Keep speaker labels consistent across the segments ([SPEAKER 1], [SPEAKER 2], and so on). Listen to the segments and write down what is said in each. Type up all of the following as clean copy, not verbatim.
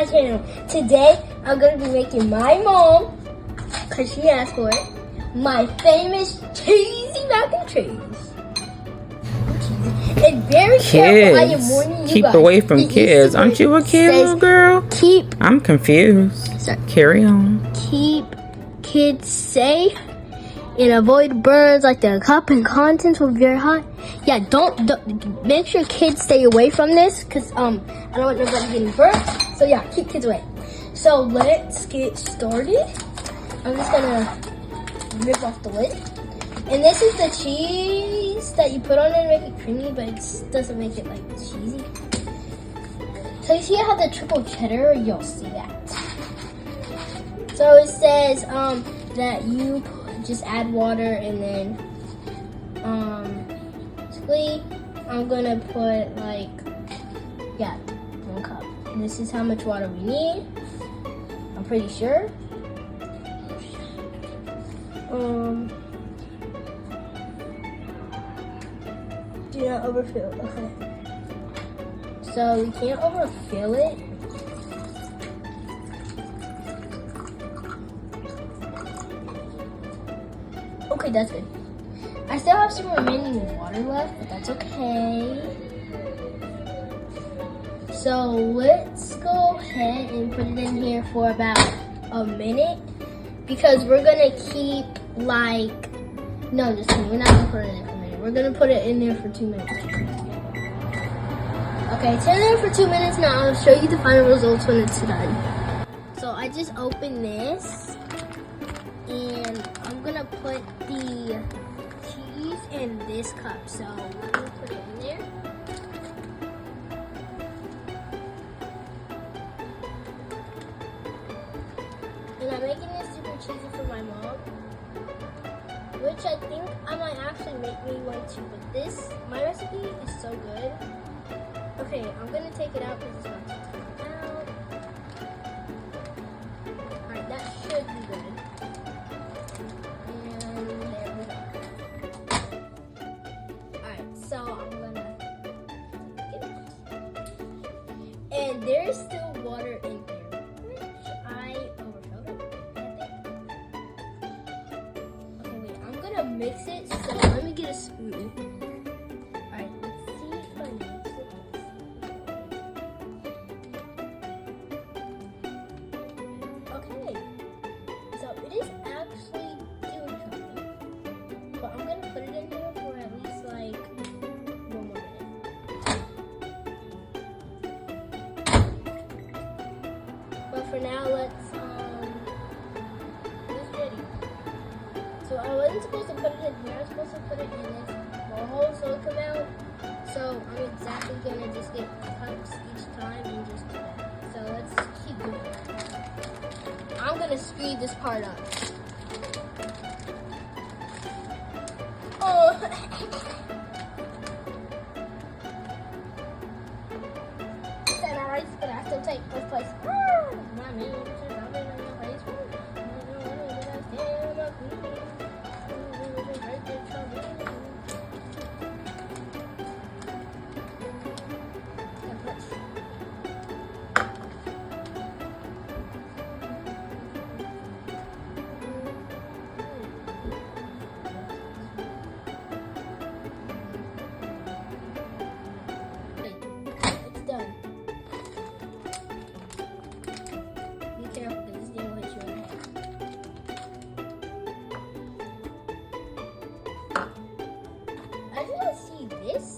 [SPEAKER 1] my channel. Today, I'm going to be making my mom, because she asked for it, my famous cheesy mac and cheese. And very careful, I am warning you
[SPEAKER 2] keep
[SPEAKER 1] guys.
[SPEAKER 2] away from kids. Aren't you a kid, little girl? I'm confused.
[SPEAKER 1] Sorry.
[SPEAKER 2] Carry on.
[SPEAKER 1] Keep kids safe and avoid burns like the cup and contents will be very hot. Yeah, don't make sure kids stay away from this because I don't want nobody getting burnt. So yeah, keep kids away. So let's get started. I'm just gonna rip off the lid. And this is the cheese that you put on it to make it creamy, but it doesn't make it like cheesy. So you see how the triple cheddar, you'll see that. So it says that you just add water and then basically I'm gonna put like 1 cup. And this is how much water we need. I'm pretty sure. Do not overfill. Okay. So we can't overfill it. Okay, that's good. I still have some remaining water left, but that's okay. So let's go ahead and put it in here for about a minute because we're gonna keep no, just kidding. We're not gonna put it in there for a minute. We're gonna put it in there for 2 minutes. Okay, it's in there for 2 minutes now. I'll show you the final results when it's done. So I just opened this. And I'm gonna put the cheese in this cup. So I'm gonna put it in there. And I'm making this super cheesy for my mom, which I think I might actually make me one too. But my recipe is so good. Okay, I'm gonna take it out because it's not too out. Alright, that should be good. So I'm gonna get it. And there's still water in here, which I overfilled it, I think. Okay, wait, I'm gonna mix it, so let me get a spoon. Alright, let's see if I mix it. Okay, so it is actually doing something, but I'm gonna put it in here for at least like 1 more minute. But for now, let's it's ready. So I wasn't supposed to put it in here. I was supposed to put it in this bowl so it come out. So I'm exactly gonna just get cups each time and just do that. So let's keep doing that. I'm gonna speed this part up. Oh. But I still take first place.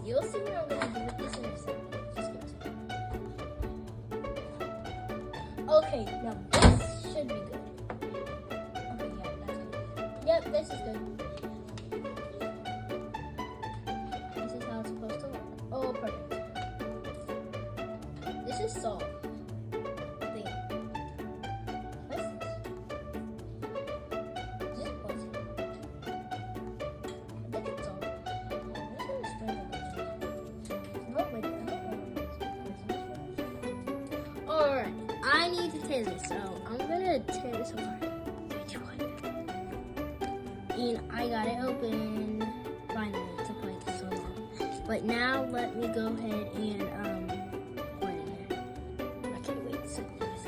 [SPEAKER 1] You'll see what I'm going to do with this in a second. Just give it a second. Okay, now this should be good. Okay, yeah, that's good. Yep, this is good. This is how it's supposed to look. Oh, perfect. This is salt. I need to tear this, so I'm gonna tear this apart. 3, 2, 1. And I got it open. Finally, it took like so long. But now let me go ahead and pour it in there. I can't wait to see this.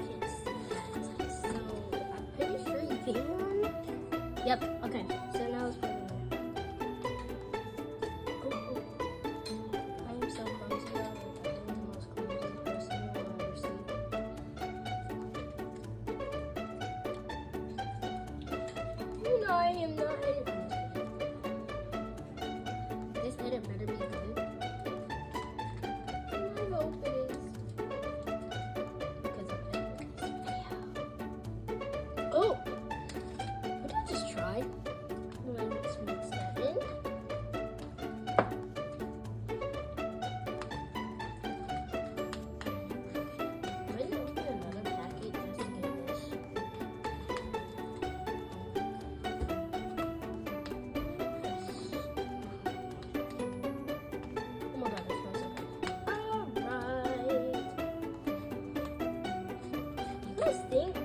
[SPEAKER 1] guys think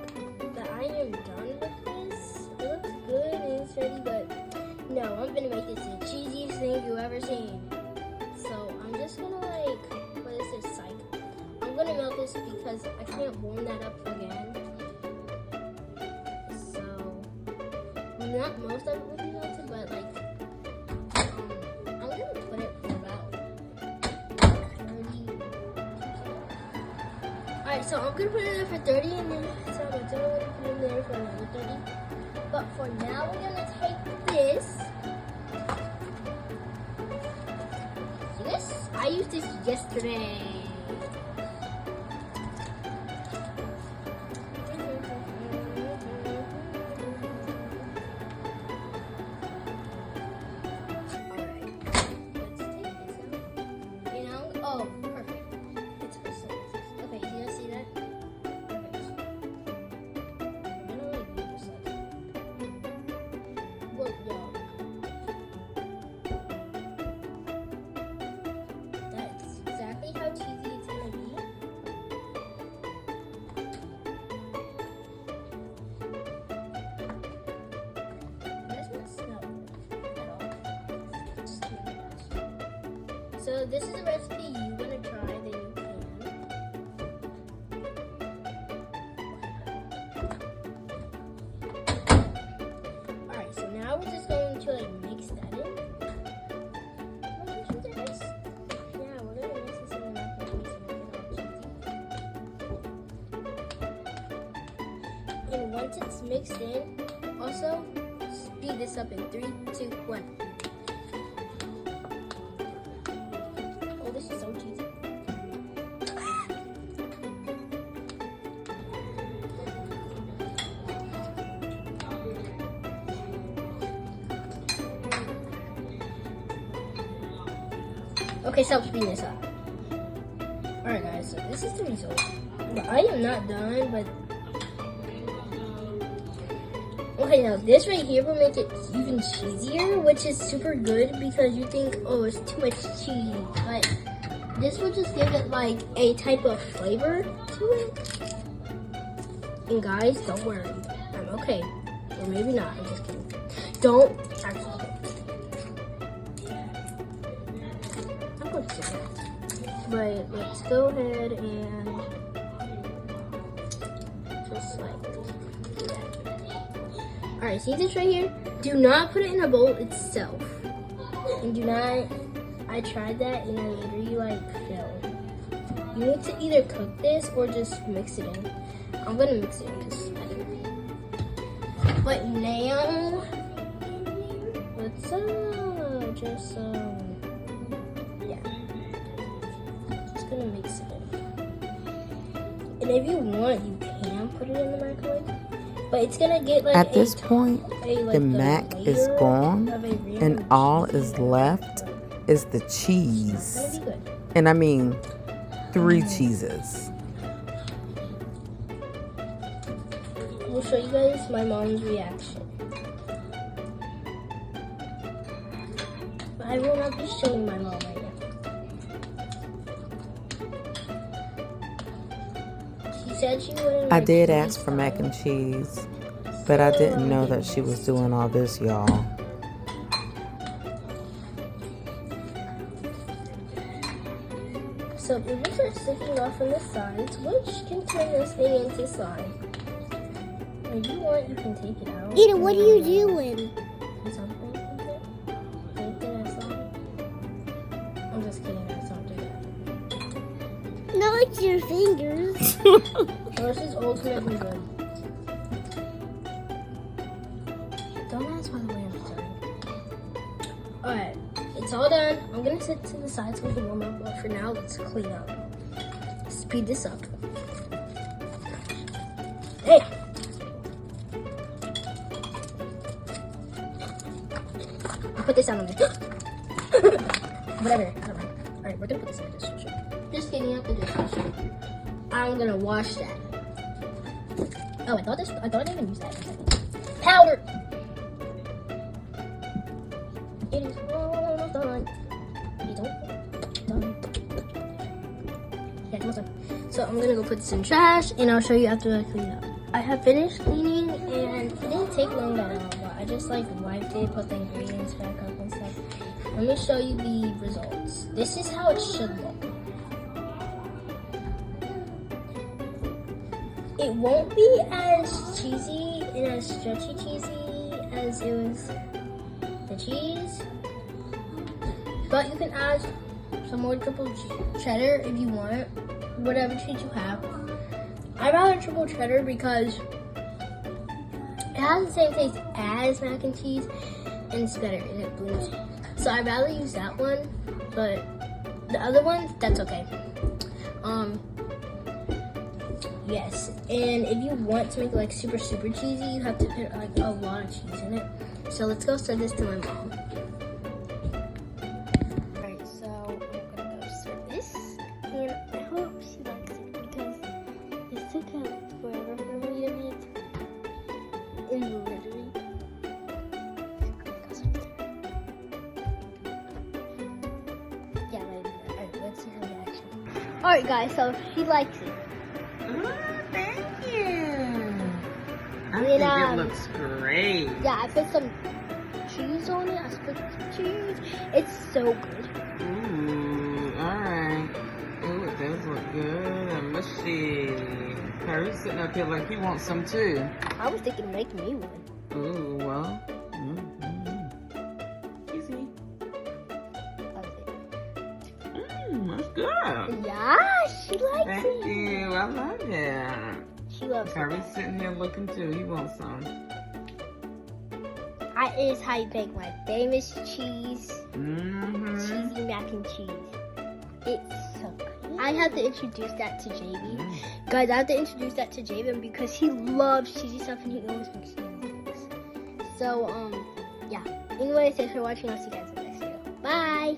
[SPEAKER 1] that I am done with this? It looks good and it's ready, but no, I'm gonna make this the cheesiest thing you've ever seen. So I'm just gonna what is this like? I'm gonna melt this because I can't warm that up again. So not most of it will be melted, but I'm gonna put it for about 30. Alright, so I'm gonna put it in there for 30 and then so I'm gonna put it in there for another 30. But for now we're gonna take this. See this? I used this yesterday. Oh, perfect. It's so okay, you guys see that? Perfect. I'm gonna leave this up. Look, y'all. That's exactly how cheesy it's gonna be. It does not smell at all. Just kidding, guys. So this is a recipe you want to try, then you can. Alright, so now we're just going to mix that in. Yeah, we're going to mix this in the macaroni so it's all cheesy. And once it's mixed in, also speed this up in 3, 2, 1. This is so cheesy. Okay, stop speeding this up. Alright guys, so this is the result. But I am not done, but okay, now this right here will make it even cheesier, which is super good because you think, oh, it's too much cheese, but this will just give it a type of flavor to it. And guys, don't worry, I'm okay. Or maybe not, I'm just kidding. Don't actually. I'm going to say that. But let's go ahead and just do that. Alright, see this right here? Do not put it in a bowl itself. And do not, I tried that and I literally failed. You need to either cook this or just mix it in. I'm gonna mix it in because I can. But now, what's up? Just, yeah. Just gonna mix it in. And if you want, you can put it in the microwave. But it's gonna get
[SPEAKER 2] at this point, the mac is gone, and all is left is the cheese. And I mean 3 cheeses.
[SPEAKER 1] We'll show you guys my mom's reaction. But I will not be showing my mom right now. She said she wouldn't.
[SPEAKER 2] I did ask for mac and cheese, but I didn't know that she was doing all this, y'all.
[SPEAKER 1] So if we start sticking off on the sides, which can turn this thing into slime. If you want, you can take it out.
[SPEAKER 3] Edyn, what are you doing?
[SPEAKER 1] Something with it. Make it as slime. I'm just kidding, guys, don't do that.
[SPEAKER 3] Not like your fingers.
[SPEAKER 1] This is ultimately good. Don't ask by the way I'm sorry. Alright, it's all done. I'm gonna sit to the side so we can warm up, but for now, let's clean up. Speed this up. Hey! I'll put this down on there. Whatever. Alright, we're gonna put this in the dishwasher. Just getting out the dishwasher. I'm gonna wash that. Oh, I thought I didn't even use that for a second. Powder! It is almost done. It's almost done. Yeah, it's almost done. So So I'm gonna go put this in trash, and I'll show you after I clean up. I have finished cleaning, and it didn't take long at all. But I just like wiped it, put the ingredients back up and stuff. Let me show you the results. This is how it should look. It won't be as cheesy and as stretchy cheesy as it was the cheese, but you can add some more triple cheddar if you want, whatever cheese you have. I'd rather triple cheddar because it has the same taste as mac and cheese, and it's better and it blooms. So I'd rather use that one, but the other one, that's okay. Yes, and if you want to make it like super cheesy, you have to put like a lot of cheese in it. So let's go serve this to my mom. Alright, so I'm gonna go serve this, and I hope she likes it because it took forever for me to make. And literally, yeah, maybe. Alright, let's see her reaction. Alright guys, so she likes it.
[SPEAKER 2] Thank you. I
[SPEAKER 1] think
[SPEAKER 2] it looks great.
[SPEAKER 1] Yeah, I put some cheese on it. I sprinkled some cheese. It's so good.
[SPEAKER 2] Ooh, alright. Ooh, it does look good and mushy. Harry's sitting up here like he wants some too.
[SPEAKER 1] I was thinking of making me one.
[SPEAKER 2] Ooh, well. Easy. That's good.
[SPEAKER 1] Yeah, she likes
[SPEAKER 2] Thank
[SPEAKER 1] it.
[SPEAKER 2] you. I love it.
[SPEAKER 1] She loves
[SPEAKER 2] Harry's
[SPEAKER 1] it.
[SPEAKER 2] sitting here looking too. He wants some.
[SPEAKER 1] That is how you make my famous cheese.
[SPEAKER 2] Mm-hmm.
[SPEAKER 1] Cheesy mac and cheese. It's so good. I have to introduce that to JB. Guys, I have to introduce that to JB because he loves cheesy stuff and he always makes cheesy things. So, yeah. Anyway, thanks for watching. I'll see you guys in the next video. Bye!